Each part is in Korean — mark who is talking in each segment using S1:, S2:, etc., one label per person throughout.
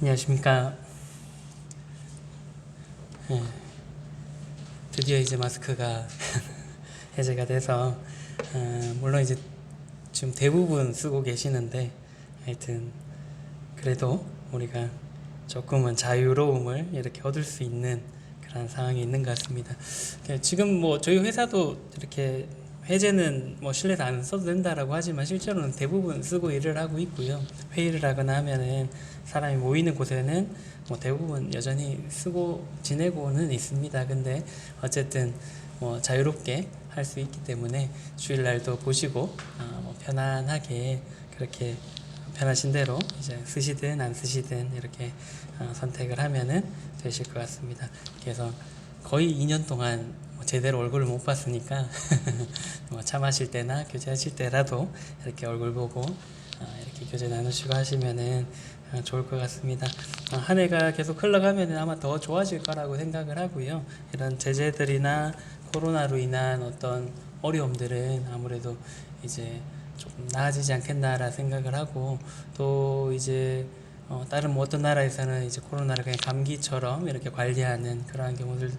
S1: 안녕하십니까. 예, 드디어 이제 마스크가 해제가 돼서 물론 이제 지금 대부분 쓰고 계시는데 하여튼 그래도 우리가 조금은 자유로움을 이렇게 얻을 수 있는 그런 상황이 있는 것 같습니다. 지금 뭐 저희 회사도 이렇게 해제는 뭐 실내에서 안 써도 된다라고 하지만 실제로는 대부분 쓰고 일을 하고 있고요. 회의를 하거나 하면은 사람이 모이는 곳에는 뭐 대부분 여전히 쓰고 지내고는 있습니다. 근데 어쨌든 뭐 자유롭게 할 수 있기 때문에 주일날도 보시고 뭐 편안하게 그렇게 편하신 대로 이제 쓰시든 안 쓰시든 이렇게 선택을 하면은 되실 것 같습니다. 그래서 거의 2년 동안 제대로 얼굴을 못 봤으니까 뭐 차 마실 때나 교제하실 때라도 이렇게 얼굴 보고 이렇게 교제 나누시고 하시면은 좋을 것 같습니다. 한 해가 계속 흘러가면은 아마 더 좋아질 거라고 생각을 하고요. 이런 제재들이나 코로나로 인한 어떤 어려움들은 아무래도 이제 조금 나아지지 않겠나라 생각을 하고, 또 이제 다른 뭐 어떤 나라에서는 이제 코로나를 그냥 감기처럼 이렇게 관리하는 그러한 경우들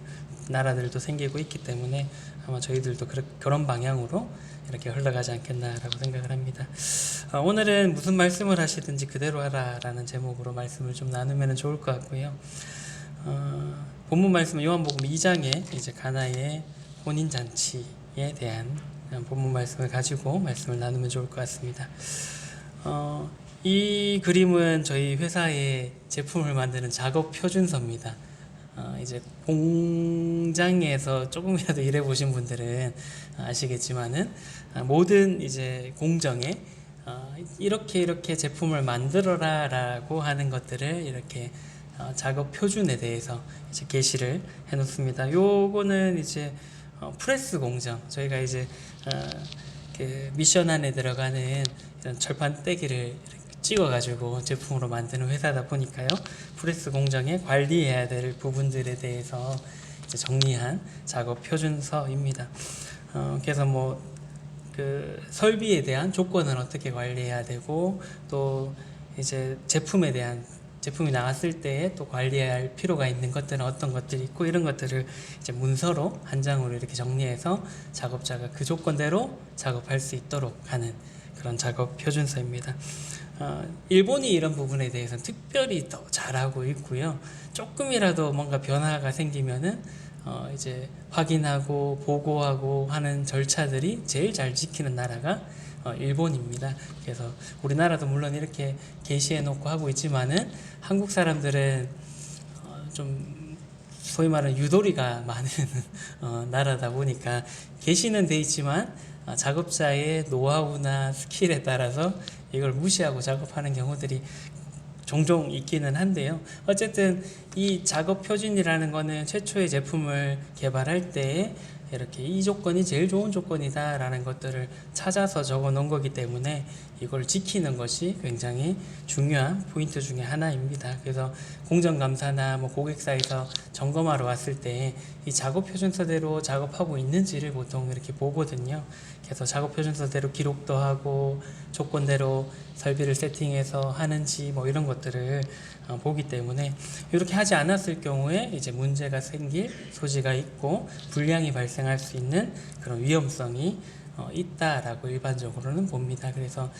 S1: 나라들도 생기고 있기 때문에 아마 저희들도 그런 방향으로 이렇게 흘러가지 않겠나라고 생각을 합니다. 오늘은 무슨 말씀을 하시든지 그대로 하라라는 제목으로 말씀을 좀 나누면 좋을 것 같고요. 본문 말씀은 요한복음 2장에 이제 가나의 혼인 잔치에 대한 본문 말씀을 가지고 말씀을 나누면 좋을 것 같습니다. 이 그림은 저희 회사의 제품을 만드는 작업 표준서입니다. 이제 공장에서 조금이라도 일해 보신 분들은 아시겠지만은 모든 이제 공정에 이렇게 제품을 만들어라라고 하는 것들을 이렇게 작업 표준에 대해서 이제 게시를 해놓습니다. 요거는 이제 프레스 공정, 저희가 이제 그 미션 안에 들어가는 이런 철판 떼기를 찍어가지고 제품으로 만드는 회사다 보니까요. 프레스 공정에 관리해야 될 부분들에 대해서 이제 정리한 작업 표준서입니다. 그래서 뭐 그 설비에 대한 조건을 어떻게 관리해야 되고, 또 이제 제품이 나왔을 때 또 관리해야 할 필요가 있는 것들은 어떤 것들이 있고, 이런 것들을 이제 문서로 한 장으로 이렇게 정리해서 작업자가 그 조건대로 작업할 수 있도록 하는 그런 작업 표준서입니다. 일본이 이런 부분에 대해서는 특별히 더 잘하고 있고요. 조금이라도 뭔가 변화가 생기면은 이제 확인하고 보고하고 하는 절차들이 제일 잘 지키는 나라가 일본입니다. 그래서 우리나라도 물론 이렇게 게시해 놓고 하고 있지만은 한국 사람들은 좀 소위 말하는 유도리가 많은 나라다 보니까 게시는 돼 있지만 작업자의 노하우나 스킬에 따라서 이걸 무시하고 작업하는 경우들이 종종 있기는 한데요. 어쨌든 이 작업 표준이라는 거는 최초의 제품을 개발할 때 이렇게 이 조건이 제일 좋은 조건이다라는 것들을 찾아서 적어 놓은 거기 때문에 이걸 지키는 것이 굉장히 중요한 포인트 중에 하나입니다. 그래서 공정감사나 뭐 고객사에서 점검하러 왔을 때 이 작업 표준서대로 작업하고 있는지를 보통 이렇게 보거든요. 그래서 작업 표준서대로 기록도 하고 조건대로 설비를 세팅해서 하는지 뭐 이런 것들을 보기 때문에, 이렇게 하지 않았을 경우에 이제 문제가 생길 소지가 있고 불량이 발생할 수 있는 그런 위험성이 있다라고 일반적으로는 봅니다. 그래서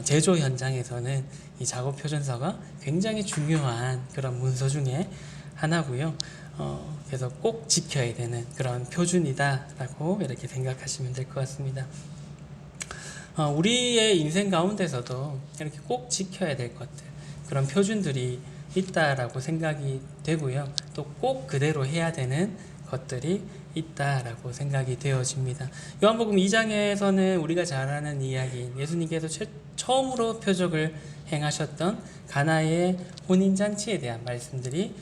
S1: 제조 현장에서는 이 작업 표준서가 굉장히 중요한 그런 문서 중에 하나고요. 그래서 꼭 지켜야 되는 그런 표준이다라고 이렇게 생각하시면 될 것 같습니다. 우리의 인생 가운데서도 이렇게 꼭 지켜야 될 것들, 그런 표준들이 있다라고 생각이 되고요. 또 꼭 그대로 해야 되는 것들이 있다라고 생각이 되어집니다. 요한복음 2장에서는 우리가 잘 아는 이야기, 예수님께서 처음으로 표적을 행하셨던 가나의 혼인잔치에 대한 말씀들이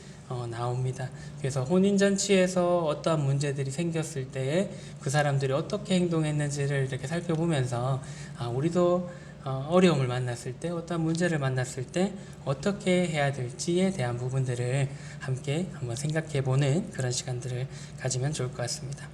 S1: 나옵니다. 그래서 혼인잔치에서 어떠한 문제들이 생겼을 때에 그 사람들이 어떻게 행동했는지를 이렇게 살펴보면서 우리도 어려움을 만났을 때, 어떤 문제를 만났을 때 어떻게 해야 될지에 대한 부분들을 함께 한번 생각해 보는 그런 시간들을 가지면 좋을 것 같습니다.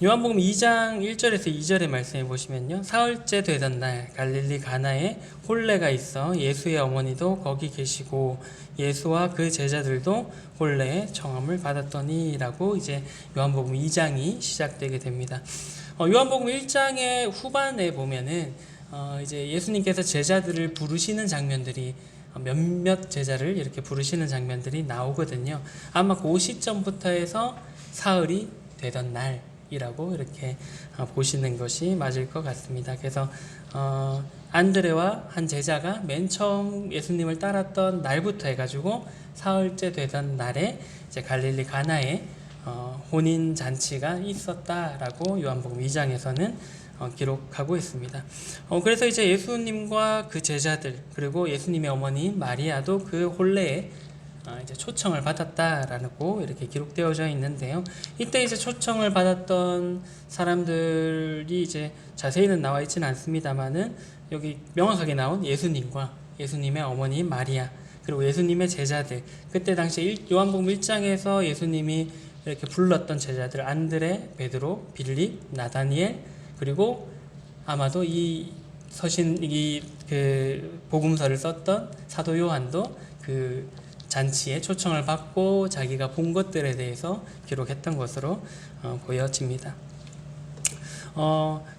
S1: 요한복음 2장 1절에서 2절의 말씀해 보시면요. 사흘째 되던 날 갈릴리 가나에 혼례가 있어 예수의 어머니도 거기 계시고 예수와 그 제자들도 혼례의 청함을 받았더니라고 이제 요한복음 2장이 시작되게 됩니다. 요한복음 1장의 후반에 보면은 이제 예수님께서 제자들을 부르시는 장면들이 몇몇 제자를 이렇게 부르시는 장면들이 나오거든요. 아마 그 시점부터 해서 사흘이 되던 날이라고 이렇게 보시는 것이 맞을 것 같습니다. 그래서 안드레와 한 제자가 맨 처음 예수님을 따랐던 날부터 해가지고 사흘째 되던 날에 이제 갈릴리 가나에 혼인 잔치가 있었다라고 요한복음 2장에서는 기록하고 있습니다. 그래서 이제 예수님과 그 제자들 그리고 예수님의 어머니 마리아도 그 혼례에 이제 초청을 받았다라고 이렇게 기록되어져 있는데요. 이때 이제 초청을 받았던 사람들이 이제 자세히는 나와 있지는 않습니다만은 여기 명확하게 나온 예수님과 예수님의 어머니 마리아 그리고 예수님의 제자들 그때 당시 요한복음 1장에서 예수님이 이렇게 불렀던 제자들 안드레, 베드로, 빌립, 나다니엘 그리고 아마도 이 복음서를 썼던 사도 요한도 그 잔치에 초청을 받고 자기가 본 것들에 대해서 기록했던 것으로 보여집니다.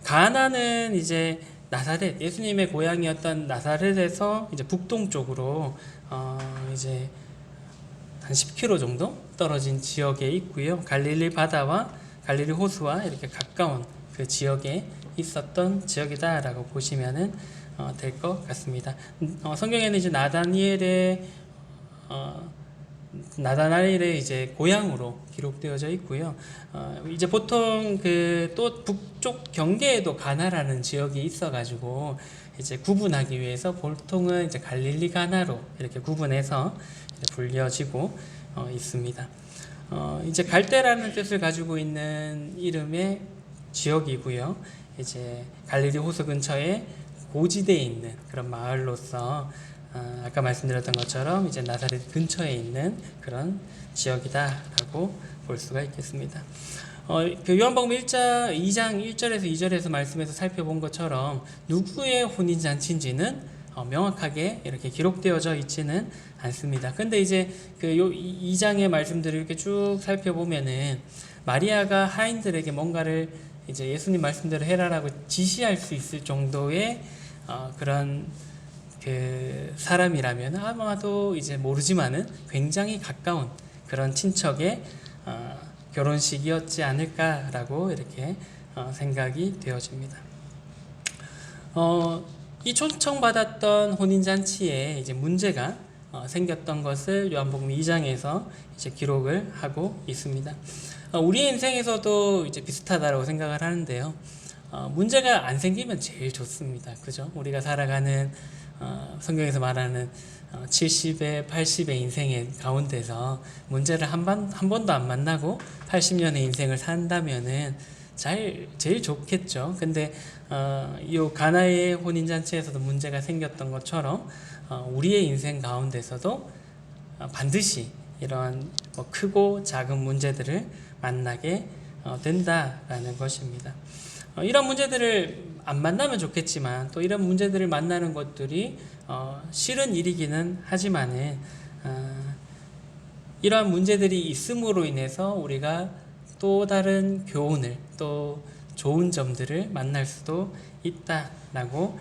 S1: 가나는 이제 나사렛 예수님의 고향이었던 나사렛에서 이제 북동쪽으로 이제 한 10km 정도 떨어진 지역에 있고요. 갈릴리 바다와 갈릴리 호수와 이렇게 가까운 그 지역에 있었던 지역이다라고 보시면은 될 것 같습니다. 성경에는 이제 나다나엘의 이제 고향으로 기록되어져 있고요. 이제 보통 그 또 북쪽 경계에도 가나라는 지역이 있어가지고 이제 구분하기 위해서 보통은 이제 갈릴리 가나로 이렇게 구분해서 불려지고 있습니다. 이제 갈대라는 뜻을 가지고 있는 이름의 지역이고요. 이제 갈릴리 호수 근처에 고지대에 있는 그런 마을로서 아까 말씀드렸던 것처럼 이제 나사렛 근처에 있는 그런 지역이다라고 볼 수가 있겠습니다. 그 요한복음 2장 1절에서 2절에서 말씀에서 살펴본 것처럼 누구의 혼인 잔치인지는 명확하게 이렇게 기록되어져 있지는 않습니다. 근데 이제 그 2장의 말씀들을 이렇게 쭉 살펴보면은 마리아가 하인들에게 뭔가를 이제 예수님 말씀대로 해라라고 지시할 수 있을 정도의 그런 그 사람이라면 아마도 이제 모르지만은 굉장히 가까운 그런 친척의 결혼식이었지 않을까라고 이렇게 생각이 되어집니다. 이 초청받았던 혼인잔치에 이제 문제가 생겼던 것을 요한복음 2장에서 이제 기록을 하고 있습니다. 우리의 인생에서도 이제 비슷하다고 생각을 하는데요. 문제가 안 생기면 제일 좋습니다. 그죠? 우리가 살아가는 성경에서 말하는 70에 80의 인생의 가운데서 문제를 한 번도 안 만나고 80년의 인생을 산다면은 제일 좋겠죠. 근데 이 가나의 혼인잔치에서도 문제가 생겼던 것처럼 우리의 인생 가운데서도 반드시 이러한 크고 작은 문제들을 만나게 된다라는 것입니다. 이런 문제들을 안 만나면 좋겠지만 또 이런 문제들을 만나는 것들이 싫은 일이기는 하지만은 이러한 문제들이 있음으로 인해서 우리가 또 다른 교훈을 또 좋은 점들을 만날 수도 있다라고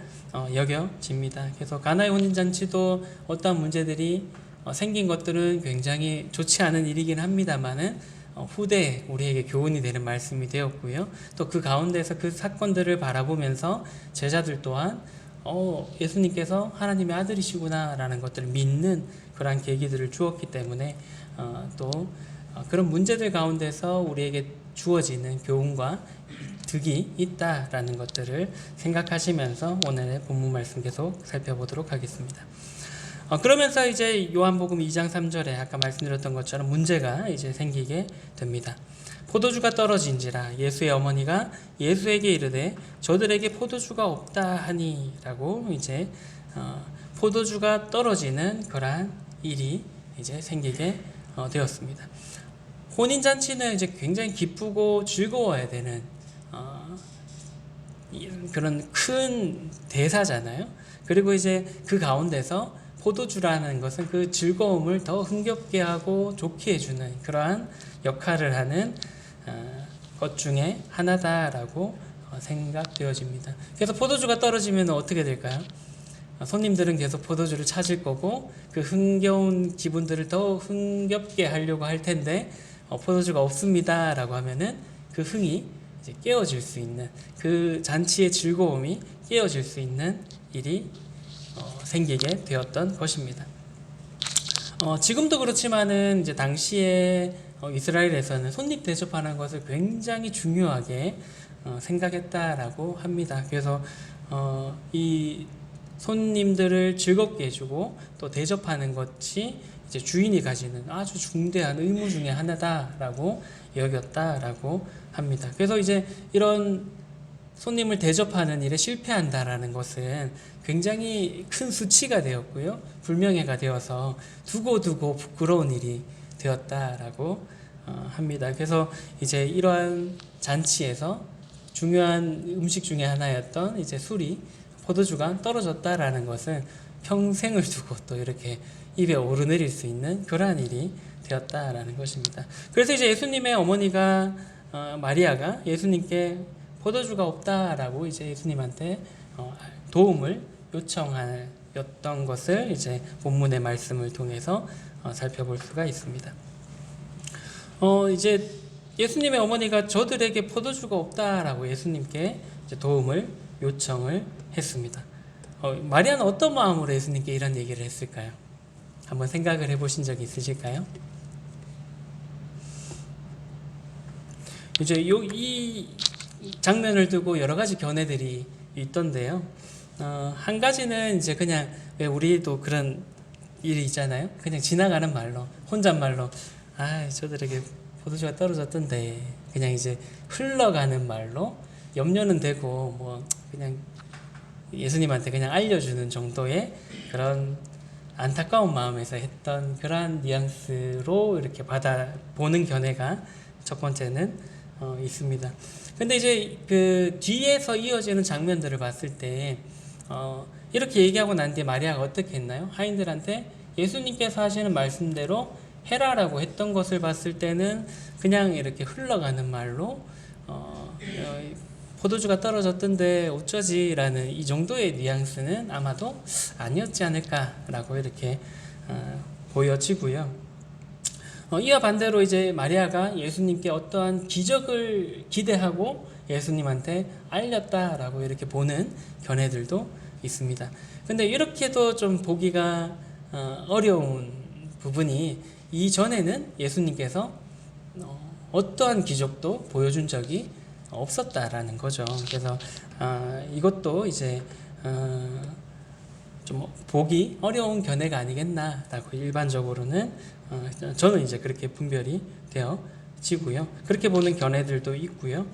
S1: 여겨집니다. 그래서 가나의 혼인잔치도 어떠한 문제들이 생긴 것들은 굉장히 좋지 않은 일이긴 합니다만은 후대에 우리에게 교훈이 되는 말씀이 되었고요. 또 그 가운데서 그 사건들을 바라보면서 제자들 또한 예수님께서 하나님의 아들이시구나 라는 것들을 믿는 그러한 계기들을 주었기 때문에 또 그런 문제들 가운데서 우리에게 주어지는 교훈과 득이 있다라는 것들을 생각하시면서 오늘의 본문 말씀 계속 살펴보도록 하겠습니다. 그러면서 이제 요한복음 2장 3절에 아까 말씀드렸던 것처럼 문제가 이제 생기게 됩니다. 포도주가 떨어진지라 예수의 어머니가 예수에게 이르되 저들에게 포도주가 없다 하니라고 이제 포도주가 떨어지는 그러한 일이 이제 생기게 되었습니다. 혼인 잔치는 이제 굉장히 기쁘고 즐거워야 되는 그런 큰 대사잖아요. 그리고 이제 그 가운데서 포도주라는 것은 그 즐거움을 더 흥겹게 하고 좋게 해주는 그러한 역할을 하는 것 중에 하나다라고 생각되어집니다. 그래서 포도주가 떨어지면 어떻게 될까요? 손님들은 계속 포도주를 찾을 거고 그 흥겨운 기분들을 더 흥겹게 하려고 할 텐데 포도주가 없습니다라고 하면은 그 흥이 이제 깨어질 수 있는 그 잔치의 즐거움이 깨어질 수 있는 일이 생기게 되었던 것입니다. 지금도 그렇지만은 이제 당시에 이스라엘에서는 손님 대접하는 것을 굉장히 중요하게 생각했다라고 합니다. 그래서 이 손님들을 즐겁게 해주고 또 대접하는 것이 이제 주인이 가지는 아주 중대한 의무 중에 하나다라고 여겼다라고 합니다. 그래서 이제 이런 손님을 대접하는 일에 실패한다라는 것은 굉장히 큰 수치가 되었고요. 불명예가 되어서 두고두고 부끄러운 일이 되었다라고 합니다. 그래서 이제 이러한 잔치에서 중요한 음식 중에 하나였던 이제 술이 포도주가 떨어졌다라는 것은 평생을 두고 또 이렇게 입에 오르내릴 수 있는 그러한 일이 되었다라는 것입니다. 그래서 이제 예수님의 어머니가 마리아가 예수님께 포도주가 없다라고 이제 예수님한테 도움을 요청하였던 것을 이제 본문의 말씀을 통해서 살펴볼 수가 있습니다. 이제 예수님의 어머니가 저들에게 포도주가 없다라고 예수님께 이제 도움을 요청을 했습니다. 마리아는 어떤 마음으로 예수님께 이런 얘기를 했을까요? 한번 생각을 해보신 적이 있으실까요? 이제 이 장면을 두고 여러 가지 견해들이 있던데요. 한 가지는 이제 그냥 왜 우리도 그런 일이 있잖아요. 그냥 지나가는 말로 혼잣말로 저들에게 포도주가 떨어졌던데 그냥 이제 흘러가는 말로 염려는 되고 뭐 그냥 예수님한테 그냥 알려주는 정도의 그런 안타까운 마음에서 했던 그러한 뉘앙스로 이렇게 받아보는 견해가 첫 번째는 있습니다. 근데 이제 그 뒤에서 이어지는 장면들을 봤을 때 이렇게 얘기하고 난 뒤에 마리아가 어떻게 했나요? 하인들한테 예수님께서 하시는 말씀대로 해라라고 했던 것을 봤을 때는 그냥 이렇게 흘러가는 말로 포도주가 떨어졌던데 어쩌지라는 이 정도의 뉘앙스는 아마도 아니었지 않을까라고 이렇게 보여지고요. 이와 반대로 이제 마리아가 예수님께 어떠한 기적을 기대하고 예수님한테 알렸다라고 이렇게 보는 견해들도 있습니다. 근데 이렇게도 좀 보기가 어려운 부분이 이전에는 예수님께서 어떠한 기적도 보여준 적이 없었다라는 거죠. 그래서 이것도 이제 좀 보기 어려운 견해가 아니겠나라고 일반적으로는 저는 이제 그렇게 분별이 되어지고요. 그렇게 보는 견해들도 있고요.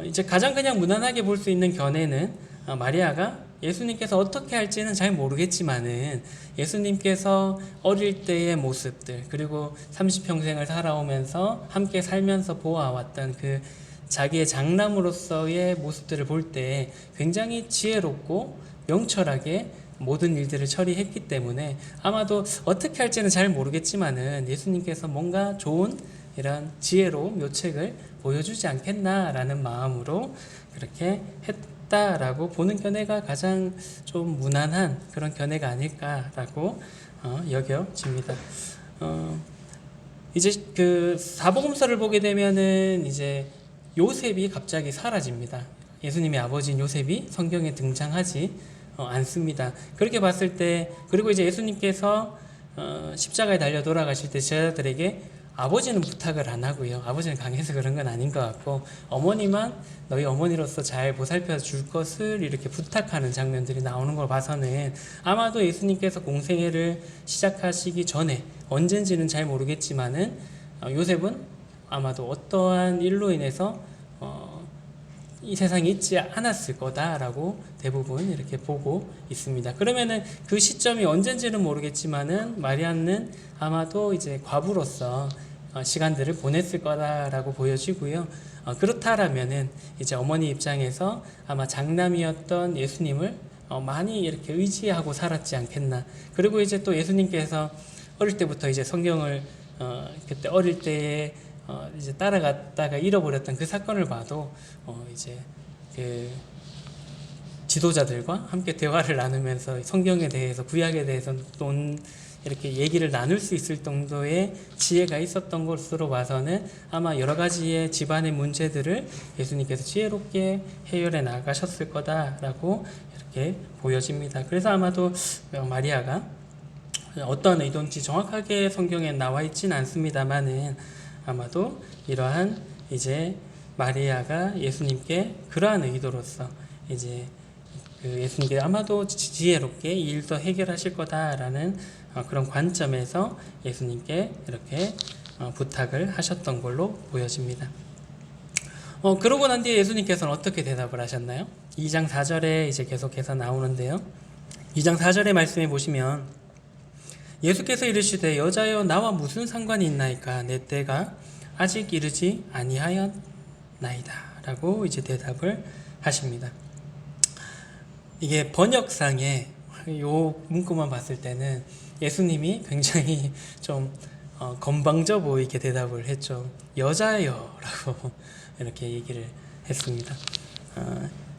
S1: 이제 가장 그냥 무난하게 볼 수 있는 견해는 마리아가 예수님께서 어떻게 할지는 잘 모르겠지만은 예수님께서 어릴 때의 모습들 그리고 30평생을 살아오면서 함께 살면서 보아왔던 그 자기의 장남으로서의 모습들을 볼 때 굉장히 지혜롭고 명철하게 모든 일들을 처리했기 때문에 아마도 어떻게 할지는 잘 모르겠지만은 예수님께서 뭔가 좋은 이런 지혜로운 묘책을 보여주지 않겠나라는 마음으로 그렇게 했다라고 보는 견해가 가장 좀 무난한 그런 견해가 아닐까라고 여겨집니다. 이제 그 사복음서를 보게 되면은 이제 요셉이 갑자기 사라집니다. 예수님의 아버지인 요셉이 성경에 등장하지 않습니다. 그렇게 봤을 때 그리고 이제 예수님께서 십자가에 달려 돌아가실 때 제자들에게 아버지는 부탁을 안 하고요. 아버지는 강해서 그런 건 아닌 것 같고 어머니만 너희 어머니로서 잘 보살펴 줄 것을 이렇게 부탁하는 장면들이 나오는 걸 봐서는 아마도 예수님께서 공생애를 시작하시기 전에 언젠지는 잘 모르겠지만은 요셉은 아마도 어떠한 일로 인해서 이 세상에 있지 않았을 거다라고 대부분 이렇게 보고 있습니다. 그러면은 그 시점이 언젠지는 모르겠지만은 마리아는 아마도 이제 과부로서 시간들을 보냈을 거다라고 보여지고요. 그렇다라면은 이제 어머니 입장에서 아마 장남이었던 예수님을 많이 이렇게 의지하고 살았지 않겠나. 그리고 이제 또 예수님께서 어릴 때부터 이제 성경을 그때 어릴 때에 이제 따라갔다가 잃어버렸던 그 사건을 봐도 이제 그 지도자들과 함께 대화를 나누면서 성경에 대해서 구약에 대해서 또 이렇게 얘기를 나눌 수 있을 정도의 지혜가 있었던 것으로 봐서는 아마 여러 가지의 집안의 문제들을 예수님께서 지혜롭게 해결해 나가셨을 거다라고 이렇게 보여집니다. 그래서 아마도 마리아가 어떤 의도인지 정확하게 성경에 나와 있지는 않습니다만은 아마도 이러한 이제 마리아가 예수님께 그러한 의도로서 이제 예수님께 아마도 지혜롭게 이 일도 해결하실 거다라는 그런 관점에서 예수님께 이렇게 부탁을 하셨던 걸로 보여집니다. 그러고 난 뒤에 예수님께서는 어떻게 대답을 하셨나요? 2장 4절에 이제 계속해서 나오는데요. 2장 4절의 말씀에 보시면 예수께서 이르시되 여자여 나와 무슨 상관이 있나이까 내 때가 아직 이르지 아니하였나이다 라고 이제 대답을 하십니다. 이게 번역상에 요 문구만 봤을 때는 예수님이 굉장히 좀 건방져 보이게 대답을 했죠. 여자여 라고 이렇게 얘기를 했습니다.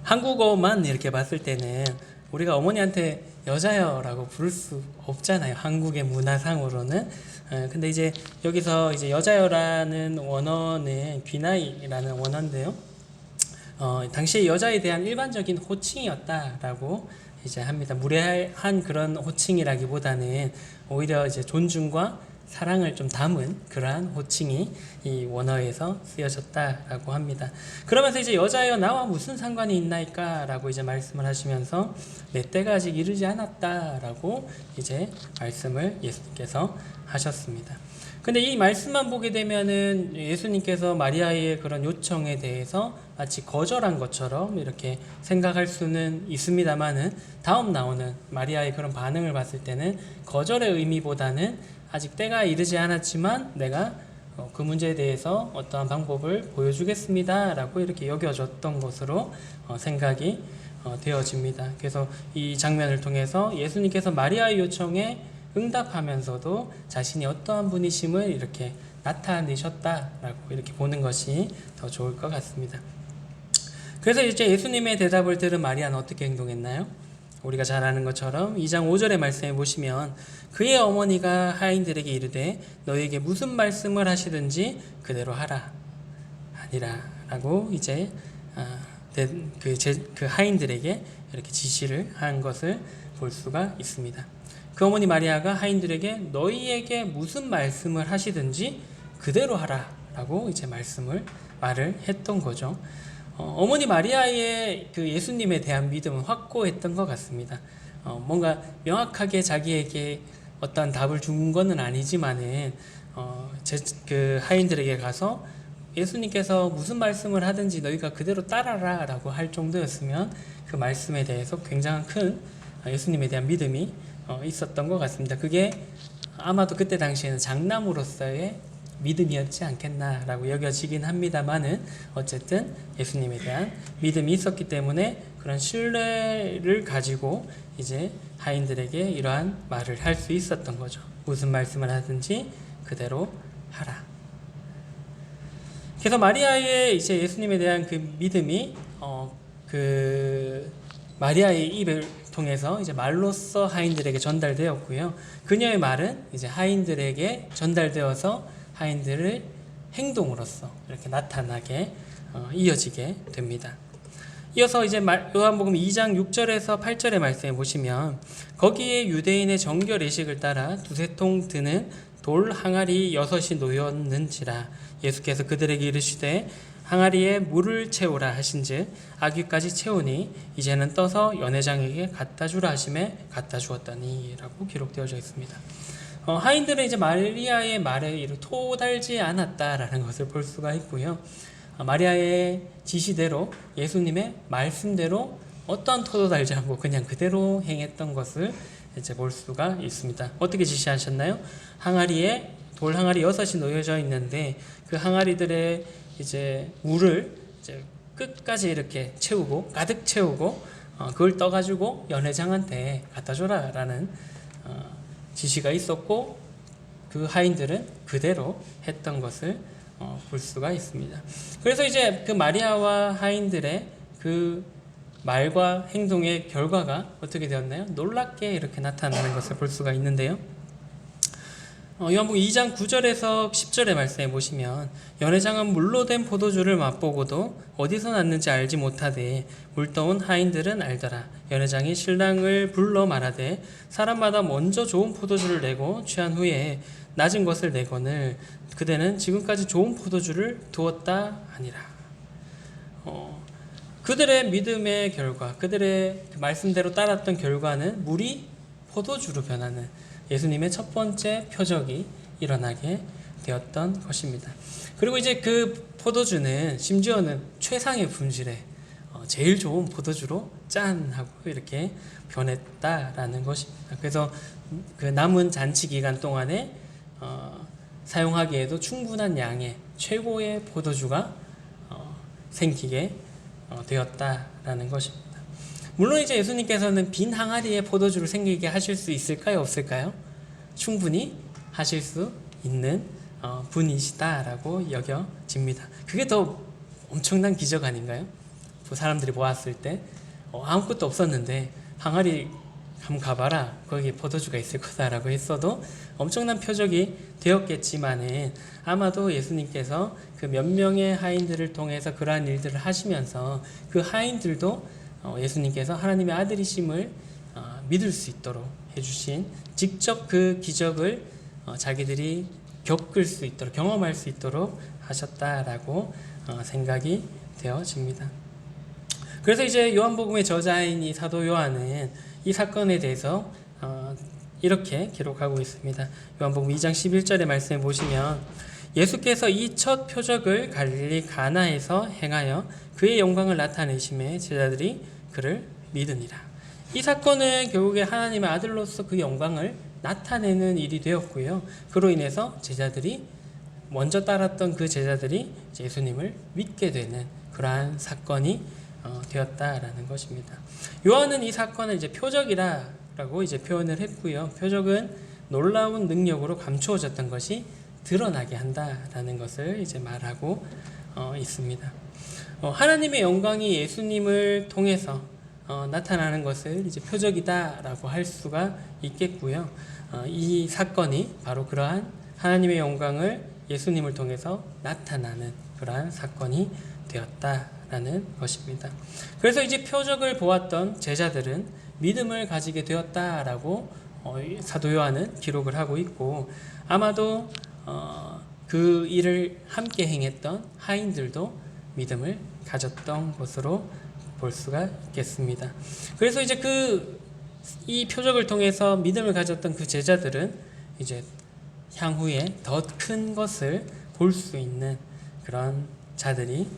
S1: 한국어만 이렇게 봤을 때는 우리가 어머니한테 여자여 라고 부를 수 없잖아요. 한국의 문화상으로는. 근데 이제 여기서 이제 여자여라는 원어는 귀나이라는 원어인데요. 당시의 여자에 대한 일반적인 호칭이었다라고 이제 합니다. 무례한 그런 호칭이라기보다는 오히려 이제 존중과 사랑을 좀 담은 그러한 호칭이 이 원어에서 쓰여졌다라고 합니다. 그러면서 이제 여자여 나와 무슨 상관이 있나이까 라고 이제 말씀을 하시면서 내 때가 아직 이르지 않았다라고 이제 말씀을 예수님께서 하셨습니다. 근데 이 말씀만 보게 되면은 예수님께서 마리아의 그런 요청에 대해서 마치 거절한 것처럼 이렇게 생각할 수는 있습니다만은 다음 나오는 마리아의 그런 반응을 봤을 때는 거절의 의미보다는 아직 때가 이르지 않았지만 내가 그 문제에 대해서 어떠한 방법을 보여주겠습니다 라고 이렇게 여겨졌던 것으로 생각이 되어집니다. 그래서 이 장면을 통해서 예수님께서 마리아의 요청에 응답하면서도 자신이 어떠한 분이심을 이렇게 나타내셨다라고 이렇게 보는 것이 더 좋을 것 같습니다. 그래서 이제 예수님의 대답을 들은 마리아는 어떻게 행동했나요? 우리가 잘 아는 것처럼 2장 5절의 말씀에 보시면 그의 어머니가 하인들에게 이르되 너에게 무슨 말씀을 하시든지 그대로 하라 하니라 라고 이제 그 하인들에게 이렇게 지시를 한 것을 볼 수가 있습니다. 그 어머니 마리아가 하인들에게 너희에게 무슨 말씀을 하시든지 그대로 하라 라고 이제 말을 했던 거죠. 어머니 마리아의 그 예수님에 대한 믿음은 확고했던 것 같습니다. 뭔가 명확하게 자기에게 어떤 답을 준 것은 아니지만은 그 하인들에게 가서 예수님께서 무슨 말씀을 하든지 너희가 그대로 따라라 라고 할 정도였으면 그 말씀에 대해서 굉장한 큰 예수님에 대한 믿음이 있었던 것 같습니다. 그게 아마도 그때 당시에는 장남으로서의 믿음이었지 않겠나라고 여겨지긴 합니다만은 어쨌든 예수님에 대한 믿음이 있었기 때문에 그런 신뢰를 가지고 이제 하인들에게 이러한 말을 할 수 있었던 거죠. 무슨 말씀을 하든지 그대로 하라. 그래서 마리아의 이제 예수님에 대한 그 믿음이 그 마리아의 입을 통해서 이제 말로써 하인들에게 전달되었고요. 그녀의 말은 이제 하인들에게 전달되어서 하인들의 행동으로서 이렇게 나타나게 이어지게 됩니다. 이어서 이제 요한복음 2장 6절에서 8절의 말씀에 보시면 거기에 유대인의 정결 예식을 따라 두세 통 드는 돌 항아리 6이 놓였는지라 예수께서 그들에게 이르시되 항아리에 물을 채우라 하신즉 아귀까지 채우니 이제는 떠서 연회장에게 갖다 주라 하심에 갖다 주었더니라고 기록되어져 있습니다. 하인들은 이제 마리아의 말에 토달지 않았다라는 것을 볼 수가 있고요. 마리아의 지시대로 예수님의 말씀대로 어떠한 토도 달지 않고 그냥 그대로 행했던 것을 이제 볼 수가 있습니다. 어떻게 지시하셨나요? 항아리에 돌 항아리 6이 놓여져 있는데 그 항아리들의 이제 물을 이제 끝까지 이렇게 채우고 가득 채우고 그걸 떠가지고 연회장한테 갖다 줘라라는 지시가 있었고 그 하인들은 그대로 했던 것을 볼 수가 있습니다. 그래서 이제 그 마리아와 하인들의 그 말과 행동의 결과가 어떻게 되었나요? 놀랍게 이렇게 나타나는 것을 볼 수가 있는데요. 요한복음 2장 9절에서 10절의 말씀에 보시면 연회장은 물로 된 포도주를 맛보고도 어디서 났는지 알지 못하되 물떠온 하인들은 알더라. 연회장이 신랑을 불러 말하되 사람마다 먼저 좋은 포도주를 내고 취한 후에 낮은 것을 내거늘 그대는 지금까지 좋은 포도주를 두었다 하니라. 그들의 믿음의 결과, 그들의 말씀대로 따랐던 결과는 물이 포도주로 변하는 예수님의 첫 번째 표적이 일어나게 되었던 것입니다. 그리고 이제 그 포도주는 심지어는 최상의 품질의 제일 좋은 포도주로 짠 하고 이렇게 변했다라는 것입니다. 그래서 그 남은 잔치 기간 동안에 사용하기에도 충분한 양의 최고의 포도주가 생기게 되었다라는 것입니다. 물론 이제 예수님께서는 빈 항아리에 포도주를 생기게 하실 수 있을까요? 없을까요? 충분히 하실 수 있는 분이시다라고 여겨집니다. 그게 더 엄청난 기적 아닌가요? 사람들이 모았을 때 아무것도 없었는데 항아리 한번 가봐라, 거기 포도주가 있을 거다라고 했어도 엄청난 표적이 되었겠지만은 아마도 예수님께서 그 몇 명의 하인들을 통해서 그러한 일들을 하시면서 그 하인들도 예수님께서 하나님의 아들이심을 믿을 수 있도록 해주신 직접 그 기적을 자기들이 겪을 수 있도록 경험할 수 있도록 하셨다라고 생각이 되어집니다. 그래서 이제 요한복음의 저자인 이 사도 요한은 이 사건에 대해서 이렇게 기록하고 있습니다. 요한복음 2장 11절의 말씀에 보시면 예수께서 이 첫 표적을 갈릴리 가나에서 행하여 그의 영광을 나타내심에 제자들이 그를 믿으니라. 이 사건은 결국에 하나님의 아들로서 그 영광을 나타내는 일이 되었고요. 그로 인해서 제자들이 먼저 따랐던 그 제자들이 예수님을 믿게 되는 그러한 사건이 되었다라는 것입니다. 요한은 이 사건을 이제 표적이라고 이제 표현을 했고요. 표적은 놀라운 능력으로 감추어졌던 것이 드러나게 한다라는 것을 이제 말하고 있습니다. 하나님의 영광이 예수님을 통해서 나타나는 것을 이제 표적이다라고 할 수가 있겠고요. 이 사건이 바로 그러한 하나님의 영광을 예수님을 통해서 나타나는 그러한 사건이 되었다라는 것입니다. 그래서 이제 표적을 보았던 제자들은 믿음을 가지게 되었다라고 사도 요한은 기록을 하고 있고 아마도 그 일을 함께 행했던 하인들도 믿음을 가졌던 것으로 볼 수가 있겠습니다. 그래서 이제 이 표적을 통해서 믿음을 가졌던 그 제자들은 이제 향후에 더 큰 것을 볼 수 있는 그런 자들이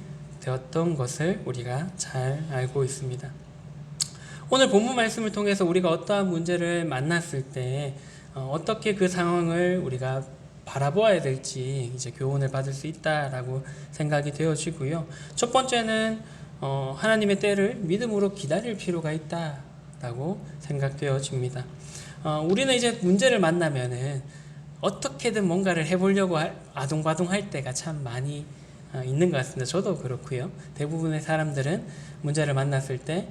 S1: 되었던 것을 우리가 잘 알고 있습니다. 오늘 본문 말씀을 통해서 우리가 어떠한 문제를 만났을 때 어떻게 그 상황을 우리가 바라보아야 될지 이제 교훈을 받을 수 있다라고 생각이 되어지고요. 첫 번째는 하나님의 때를 믿음으로 기다릴 필요가 있다라고 생각되어집니다. 우리는 이제 문제를 만나면은 어떻게든 뭔가를 해보려고 아둥바둥할 때가 참 많이 있는 것 같습니다. 저도 그렇고요. 대부분의 사람들은 문제를 만났을 때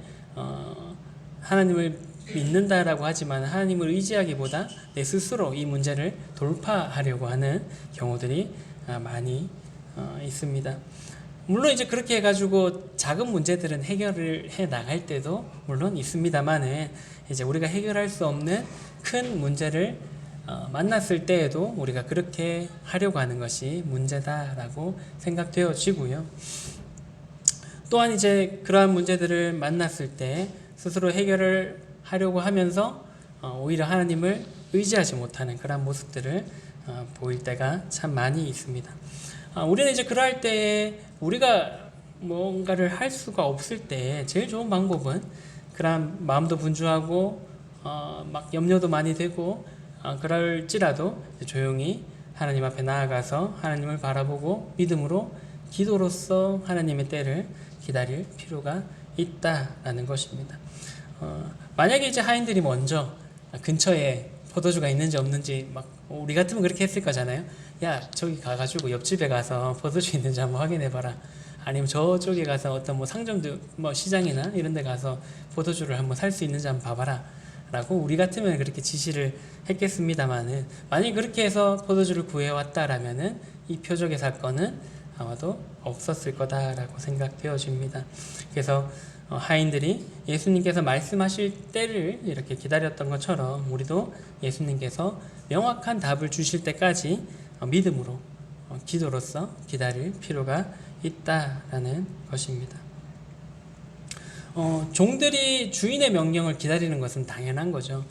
S1: 하나님을 믿는다라고 하지만 하나님을 의지하기보다 내 스스로 이 문제를 돌파하려고 하는 경우들이 많이 있습니다. 물론 이제 그렇게 해가지고 작은 문제들은 해결을 해 나갈 때도 물론 있습니다만은 이제 우리가 해결할 수 없는 큰 문제를 만났을 때에도 우리가 그렇게 하려고 하는 것이 문제다라고 생각되어지고요. 또한 이제 그러한 문제들을 만났을 때 스스로 해결을 하려고 하면서 오히려 하나님을 의지하지 못하는 그런 모습들을 보일 때가 참 많이 있습니다. 우리는 이제 그럴 때에 우리가 뭔가를 할 수가 없을 때 제일 좋은 방법은 그런 마음도 분주하고 막 염려도 많이 되고 그럴지라도 조용히 하나님 앞에 나아가서 하나님을 바라보고 믿음으로 기도로서 하나님의 때를 기다릴 필요가 있다라는 것입니다. 만약에 이제 하인들이 먼저 근처에 포도주가 있는지 없는지 막 우리 같으면 그렇게 했을 거잖아요. 야, 저기 가가지고 옆집에 가서 포도주 있는지 한번 확인해봐라. 아니면 저쪽에 가서 어떤 뭐 상점도 뭐 시장이나 이런 데 가서 포도주를 한번 살 수 있는지 한번 봐봐라 라고 우리 같으면 그렇게 지시를 했겠습니다만은, 만약 그렇게 해서 포도주를 구해왔다라면은 이 표적의 사건은 아마도 없었을 거다라고 생각되어집니다. 그래서 하인들이 예수님께서 말씀하실 때를 이렇게 기다렸던 것처럼 우리도 예수님께서 명확한 답을 주실 때까지 믿음으로 기도로서 기다릴 필요가 있다라는 것입니다. 종들이 주인의 명령을 기다리는 것은 당연한 거죠.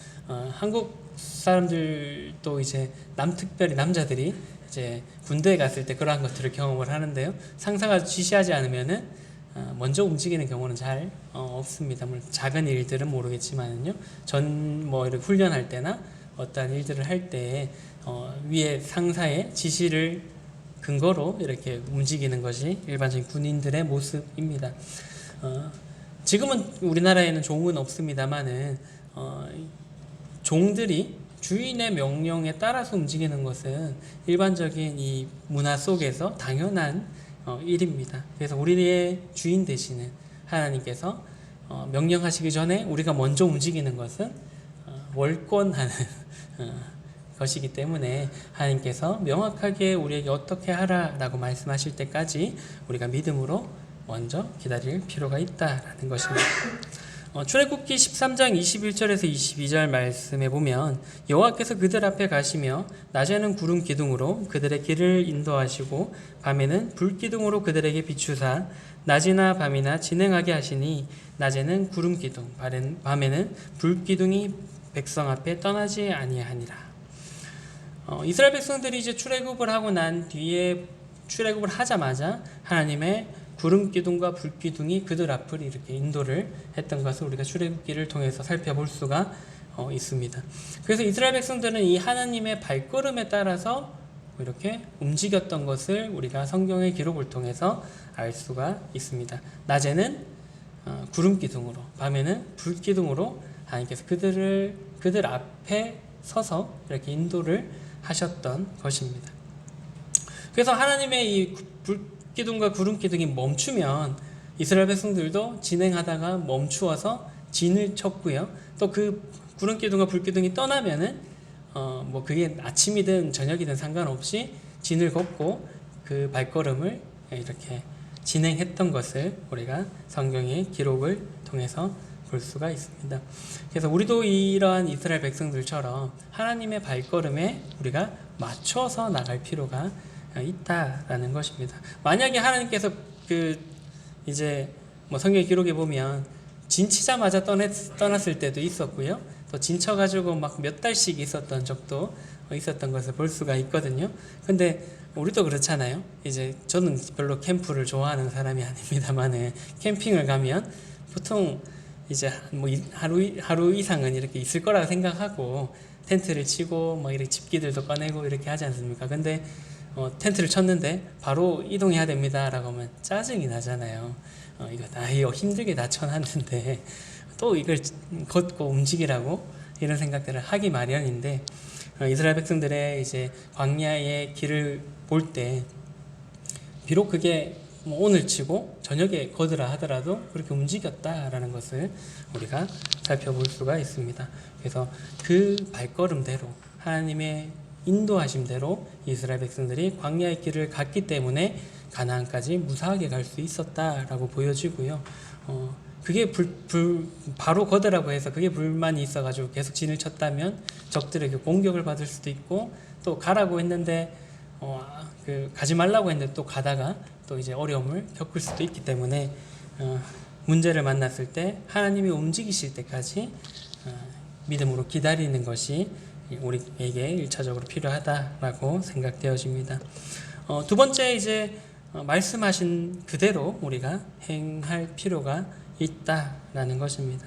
S1: 한국 사람들도 이제 특별히 남자들이 이제 군대에 갔을 때 그러한 것들을 경험을 하는데요. 상사가 지시하지 않으면은 먼저 움직이는 경우는 잘 없습니다. 물론 작은 일들은 모르겠지만요. 뭐 이렇게 훈련할 때나 어떠한 일들을 할 때 위에 상사의 지시를 근거로 이렇게 움직이는 것이 일반적인 군인들의 모습입니다. 지금은 우리나라에는 종은 없습니다만은 종들이 주인의 명령에 따라서 움직이는 것은 일반적인 이 문화 속에서 당연한 일입니다. 그래서 우리의 주인 되시는 하나님께서 명령하시기 전에 우리가 먼저 움직이는 것은 월권하는 것이기 때문에 하나님께서 명확하게 우리에게 어떻게 하라라고 말씀하실 때까지 우리가 믿음으로 먼저 기다릴 필요가 있다라는 것입니다. 출애굽기 13장 21절에서 22절 말씀에 보면 여호와께서 그들 앞에 가시며 낮에는 구름 기둥으로 그들의 길을 인도하시고 밤에는 불 기둥으로 그들에게 비추사 낮이나 밤이나 진행하게 하시니 낮에는 구름 기둥 밤에는 불 기둥이 백성 앞에 떠나지 아니하니라. 이스라엘 백성들이 이제 출애굽을 하고 난 뒤에 출애굽을 하자마자 하나님의 구름 기둥과 불 기둥이 그들 앞을 이렇게 인도를 했던 것을 우리가 출애굽기를 통해서 살펴볼 수가 있습니다. 그래서 이스라엘 백성들은 이 하나님의 발걸음에 따라서 이렇게 움직였던 것을 우리가 성경의 기록을 통해서 알 수가 있습니다. 낮에는 구름 기둥으로, 밤에는 불 기둥으로 하나님께서 그들 앞에 서서 이렇게 인도를 하셨던 것입니다. 그래서 하나님의 이 불 기둥과 구름 기둥이 멈추면 이스라엘 백성들도 진행하다가 멈추어서 진을 쳤고요. 또 그 구름 기둥과 불 기둥이 떠나면은 뭐 그게 아침이든 저녁이든 상관없이 진을 걷고 그 발걸음을 이렇게 진행했던 것을 우리가 성경의 기록을 통해서 볼 수가 있습니다. 그래서 우리도 이러한 이스라엘 백성들처럼 하나님의 발걸음에 우리가 맞춰서 나갈 필요가 있다라는 것입니다. 만약에 하나님께서 이제 뭐 성경 기록에 보면 진치자마자 떠났을 때도 있었고요. 또 진쳐가지고 막 몇 달씩 있었던 적도 있었던 것을 볼 수가 있거든요. 근데 우리도 그렇잖아요. 이제 저는 별로 캠프를 좋아하는 사람이 아닙니다만은 캠핑을 가면 보통 이제 뭐 하루 이상은 이렇게 있을 거라고 생각하고 텐트를 치고 막 이렇게 집기들도 꺼내고 이렇게 하지 않습니까? 근데 텐트를 쳤는데 바로 이동해야 됩니다 라고 하면 짜증이 나잖아요. 이거 힘들게 다 쳐놨는데 또 이걸 걷고 움직이라고 이런 생각들을 하기 마련인데, 이스라엘 백성들의 이제 광야의 길을 볼 때 비록 그게 뭐 오늘 치고 저녁에 걷으라 하더라도 그렇게 움직였다라는 것을 우리가 살펴볼 수가 있습니다. 그래서 그 발걸음대로 하나님의 인도하심대로 이스라엘 백성들이 광야의 길을 갔기 때문에 가나안까지 무사하게 갈 수 있었다라고 보여지고요. 그게 바로 걷으라고 해서 그게 불만이 있어가지고 계속 진을 쳤다면 적들에게 공격을 받을 수도 있고, 또 가라고 했는데 가지 말라고 했는데 또 가다가 또 이제 어려움을 겪을 수도 있기 때문에 문제를 만났을 때 하나님이 움직이실 때까지 믿음으로 기다리는 것이 우리에게 1차적으로 필요하다라고 생각되어집니다. 두 번째, 이제 말씀하신 그대로 우리가 행할 필요가 있다라는 것입니다.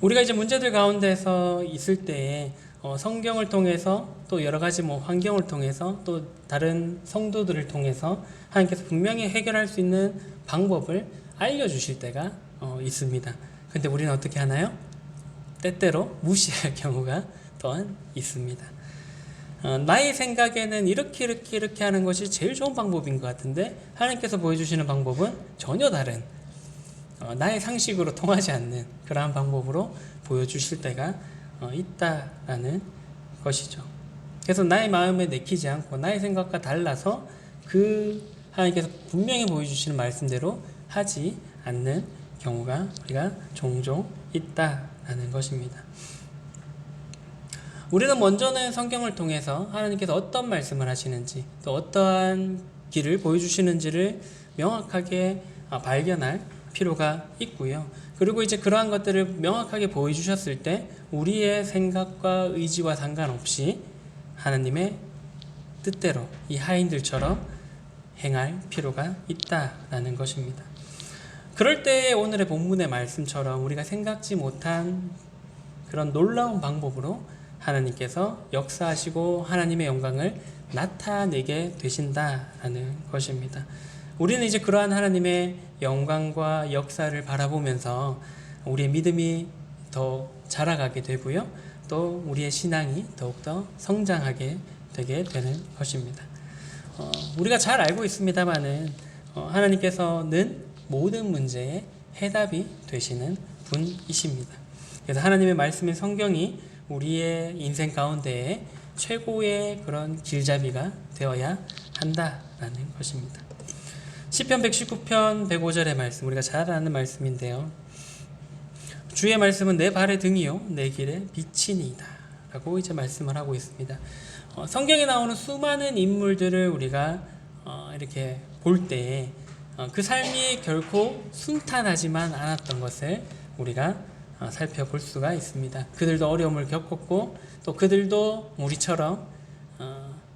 S1: 우리가 이제 문제들 가운데서 있을 때에 성경을 통해서 또 여러 가지 환경을 통해서 또 다른 성도들을 통해서 하나님께서 분명히 해결할 수 있는 방법을 알려주실 때가 있습니다. 근데 우리는 어떻게 하나요? 때때로 무시할 경우가 또한 있습니다. 나의 생각에는 이렇게 하는 것이 제일 좋은 방법인 것 같은데 하나님께서 보여주시는 방법은 전혀 다른 나의 상식으로 통하지 않는 그러한 방법으로 보여주실 때가 있다라는 것이죠. 그래서 나의 마음에 내키지 않고 나의 생각과 달라서 하나님께서 분명히 보여주시는 말씀대로 하지 않는 경우가 우리가 종종 있다라는 것입니다. 우리는 먼저는 성경을 통해서 하나님께서 어떤 말씀을 하시는지 또 어떠한 길을 보여주시는지를 명확하게 발견할 필요가 있고요. 그리고 이제 그러한 것들을 명확하게 보여주셨을 때 우리의 생각과 의지와 상관없이 하나님의 뜻대로 이 하인들처럼 행할 필요가 있다라는 것입니다. 그럴 때 오늘의 본문의 말씀처럼 우리가 생각지 못한 그런 놀라운 방법으로 하나님께서 역사하시고 하나님의 영광을 나타내게 되신다라는 것입니다. 우리는 이제 그러한 하나님의 영광과 역사를 바라보면서 우리의 믿음이 더 자라가게 되고요. 또 우리의 신앙이 더욱더 성장하게 되게 되는 것입니다. 우리가 잘 알고 있습니다만은 하나님께서는 모든 문제의 해답이 되시는 분이십니다. 그래서 하나님의 말씀인 성경이 우리의 인생 가운데에 최고의 그런 길잡이가 되어야 한다라는 것입니다. 시편 119편 105절의 말씀, 우리가 잘 아는 말씀인데요. 주의 말씀은 내 발의 등이요 내 길의 빛이니이다 라고 이제 말씀을 하고 있습니다. 성경에 나오는 수많은 인물들을 우리가 이렇게 볼 때에 그 삶이 결코 순탄하지만 않았던 것을 우리가 살펴볼 수가 있습니다. 그들도 어려움을 겪었고 또 그들도 우리처럼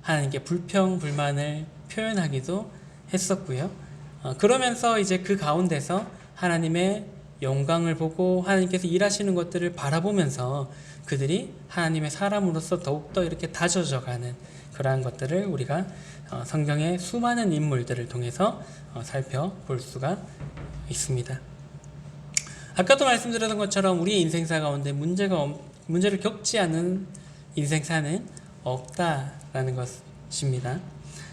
S1: 하나님께 불평, 불만을 표현하기도 했었고요. 그러면서 이제 그 가운데서 하나님의 영광을 보고 하나님께서 일하시는 것들을 바라보면서 그들이 하나님의 사람으로서 더욱더 이렇게 다져져가는 그러한 것들을 우리가 성경의 수많은 인물들을 통해서 살펴볼 수가 있습니다. 아까도 말씀드렸던 것처럼 우리의 인생사 가운데 문제를 겪지 않는 인생사는 없다라는 것입니다.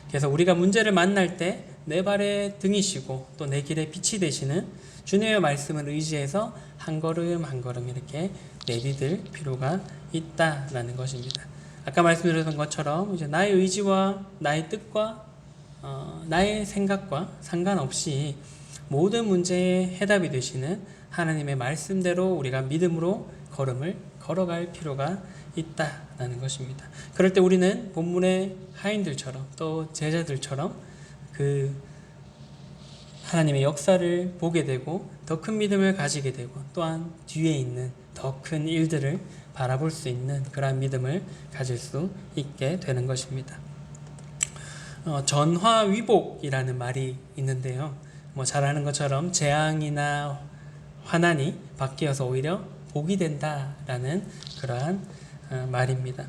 S1: 그래서 우리가 문제를 만날 때 내 발의 등이시고 또 내 길의 빛이 되시는 주님의 말씀을 의지해서 한 걸음 한 걸음 이렇게 내디딜 필요가 있다라는 것입니다. 아까 말씀드렸던 것처럼 이제 나의 의지와 나의 뜻과 나의 생각과 상관없이 모든 문제의 해답이 되시는 하나님의 말씀대로 우리가 믿음으로 걸음을 걸어갈 필요가 있다라는 것입니다. 그럴 때 우리는 본문의 하인들처럼 또 제자들처럼 그 하나님의 역사를 보게 되고 더 큰 믿음을 가지게 되고 또한 뒤에 있는 더 큰 일들을 바라볼 수 있는 그러한 믿음을 가질 수 있게 되는 것입니다. 전화위복이라는 말이 있는데요. 잘 아는 것처럼 재앙이나 환난이 바뀌어서 오히려 복이 된다라는 그러한 말입니다.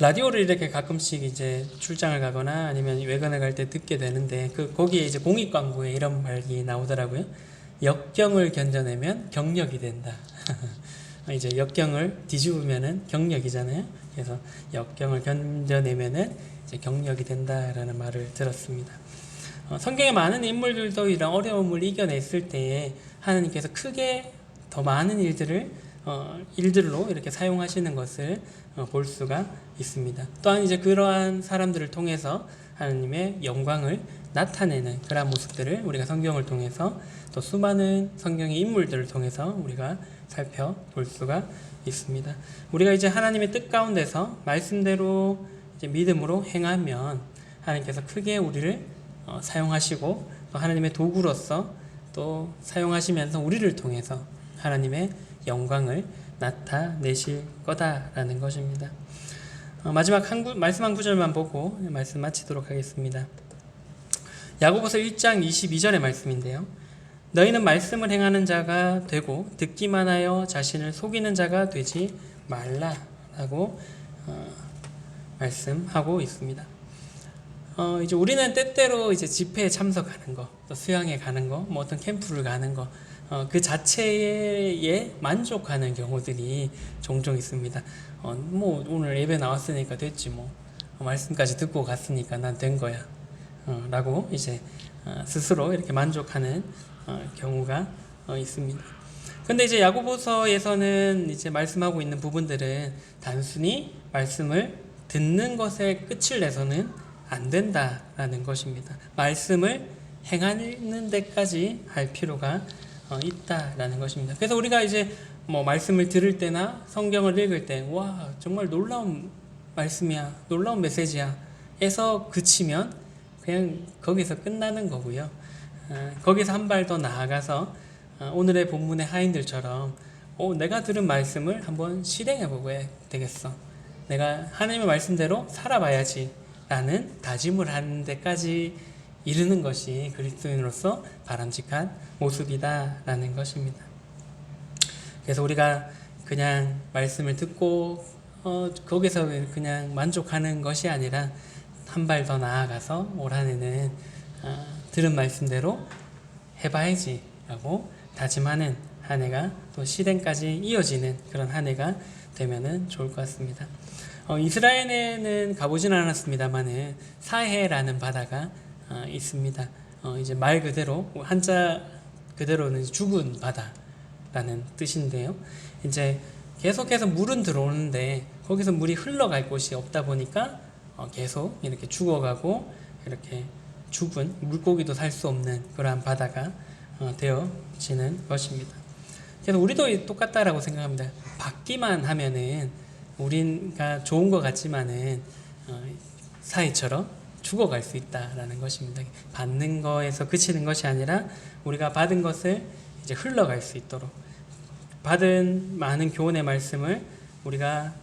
S1: 라디오를 이렇게 가끔씩 이제 출장을 가거나 아니면 외근을 갈 때 듣게 되는데 거기에 이제 공익 광고에 이런 말이 나오더라고요. 역경을 견뎌내면 경력이 된다. 이제 역경을 뒤집으면은 경력이잖아요. 그래서 역경을 견뎌내면은 이제 경력이 된다라는 말을 들었습니다. 성경의 많은 인물들도 이런 어려움을 이겨냈을 때에 하나님께서 크게 더 많은 일들로 이렇게 사용하시는 것을 볼 수가 있습니다. 또한 이제 그러한 사람들을 통해서 하나님의 영광을 나타내는 그러한 모습들을 우리가 성경을 통해서 또 수많은 성경의 인물들을 통해서 우리가 살펴볼 수가 있습니다. 우리가 이제 하나님의 뜻 가운데서 말씀대로 이제 믿음으로 행하면 하나님께서 크게 우리를 사용하시고 또 하나님의 도구로서 또 사용하시면서 우리를 통해서 하나님의 영광을 나타내실 거다라는 것입니다. 마지막 말씀 한 구절만 보고 말씀 마치도록 하겠습니다. 야고보서 1장 22절의 말씀인데요. 너희는 말씀을 행하는 자가 되고 듣기만 하여 자신을 속이는 자가 되지 말라라고 말씀하고 있습니다. 이제 우리는 때때로 이제 집회에 참석하는 거, 또 수양에 가는 거, 뭐 어떤 캠프를 가는 거, 그 자체에 만족하는 경우들이 종종 있습니다. 뭐 오늘 예배 나왔으니까 됐지 뭐, 말씀까지 듣고 갔으니까 난 된 거야, 라고 이제 스스로 이렇게 만족하는 경우가 있습니다. 근데 이제 야고보서에서는 이제 말씀하고 있는 부분들은 단순히 말씀을 듣는 것에 끝을 내서는 안 된다라는 것입니다. 말씀을 행하는 데까지 할 필요가 있다라는 것입니다. 그래서 우리가 이제 뭐 말씀을 들을 때나 성경을 읽을 때, 와, 정말 놀라운 말씀이야, 놀라운 메시지야 에서 그치면 그냥 거기서 끝나는 거고요. 거기서 한 발 더 나아가서 오늘의 본문의 하인들처럼 내가 들은 말씀을 한번 실행해보고 되겠어. 내가 하나님의 말씀대로 살아봐야지 라는 다짐을 하는 데까지 이르는 것이 그리스도인으로서 바람직한 모습이다 라는 것입니다. 그래서 우리가 그냥 말씀을 듣고 거기서 그냥 만족하는 것이 아니라 한 발 더 나아가서 올 한해는 들은 말씀대로 해봐야지 라고 다짐하는 한 해가 또 실행까지 이어지는 그런 한 해가 되면은 좋을 것 같습니다. 이스라엘에는 가보진 않았습니다만은 사해라는 바다가 있습니다. 이제 말 그대로 한자 그대로는 죽은 바다라는 뜻인데요. 이제 계속해서 물은 들어오는데 거기서 물이 흘러갈 곳이 없다 보니까 계속 이렇게 죽어가고 이렇게 죽은 물고기도 살 수 없는 그러한 바다가 되어지는 것입니다. 그래서 우리도 똑같다라고 생각합니다. 받기만 하면은 우리가 좋은 것 같지만은 사이처럼 죽어갈 수 있다라는 것입니다. 받는 거에서 그치는 것이 아니라 우리가 받은 것을 이제 흘러갈 수 있도록 받은 많은 교훈의 말씀을 우리가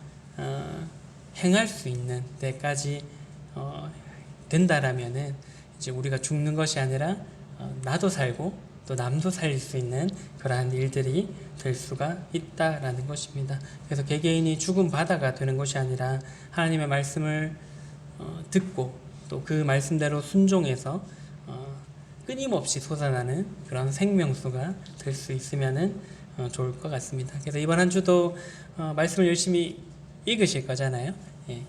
S1: 행할 수 있는 데까지 된다라면은 이제 우리가 죽는 것이 아니라 나도 살고 또 남도 살릴 수 있는 그러한 일들이 될 수가 있다라는 것입니다. 그래서 개개인이 죽은 바다가 되는 것이 아니라 하나님의 말씀을 듣고 또 그 말씀대로 순종해서 끊임없이 솟아나는 그런 생명수가 될 수 있으면은 좋을 것 같습니다. 그래서 이번 한 주도 말씀을 열심히 읽으실 거잖아요.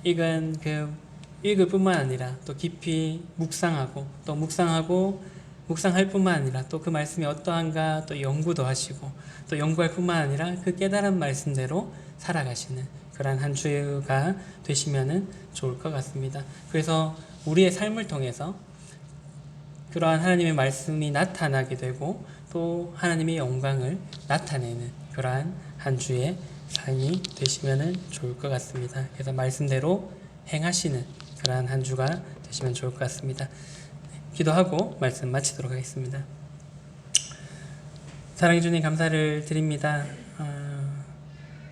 S1: 읽을 뿐만 아니라 또 깊이 묵상하고 또 묵상할 뿐만 아니라 또 그 말씀이 어떠한가 또 연구도 하시고 또 연구할 뿐만 아니라 그 깨달은 말씀대로 살아가시는 그러한 한 주가 되시면은 좋을 것 같습니다. 그래서 우리의 삶을 통해서 그러한 하나님의 말씀이 나타나게 되고 또 하나님의 영광을 나타내는 그러한 한 주의 삶이 되시면은 좋을 것 같습니다. 그래서 말씀대로 행하시는 그러한 한 주가 되시면 좋을 것 같습니다. 기도하고 말씀 마치도록 하겠습니다. 사랑해 주님 감사를 드립니다.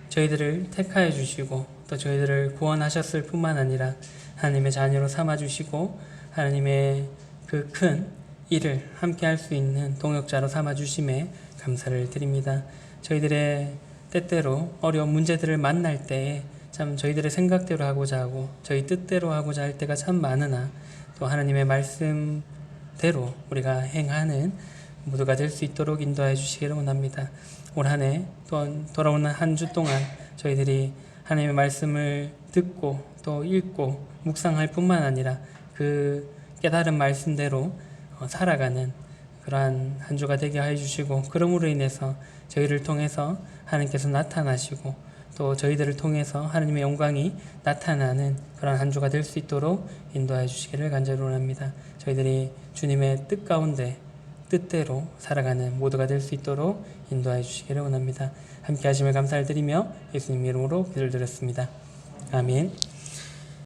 S1: 저희들을 택하여 주시고 또 저희들을 구원하셨을 뿐만 아니라 하나님의 자녀로 삼아 주시고 하나님의 그 큰 일을 함께 할 수 있는 동역자로 삼아 주심에 감사를 드립니다. 저희들의 때때로 어려운 문제들을 만날 때에 참 저희들의 생각대로 하고자 하고 저희 뜻대로 하고자 할 때가 참 많으나 또 하나님의 말씀대로 우리가 행하는 모두가 될 수 있도록 인도해 주시기를 원합니다. 올 한 해 또 돌아오는 한 주 동안 저희들이 하나님의 말씀을 듣고 또 읽고 묵상할 뿐만 아니라 그 깨달은 말씀대로 살아가는 그러한 한 주가 되게 해 주시고 그러므로 인해서 저희를 통해서 하나님께서 나타나시고 또 저희들을 통해서 하나님의 영광이 나타나는 그런 한 주가 될 수 있도록 인도해 주시기를 간절히 원합니다. 저희들이 주님의 뜻 가운데 뜻대로 살아가는 모두가 될 수 있도록 인도해 주시기를 원합니다. 함께 하심을 감사를 드리며 예수님 이름으로 기도를 드렸습니다. 아멘.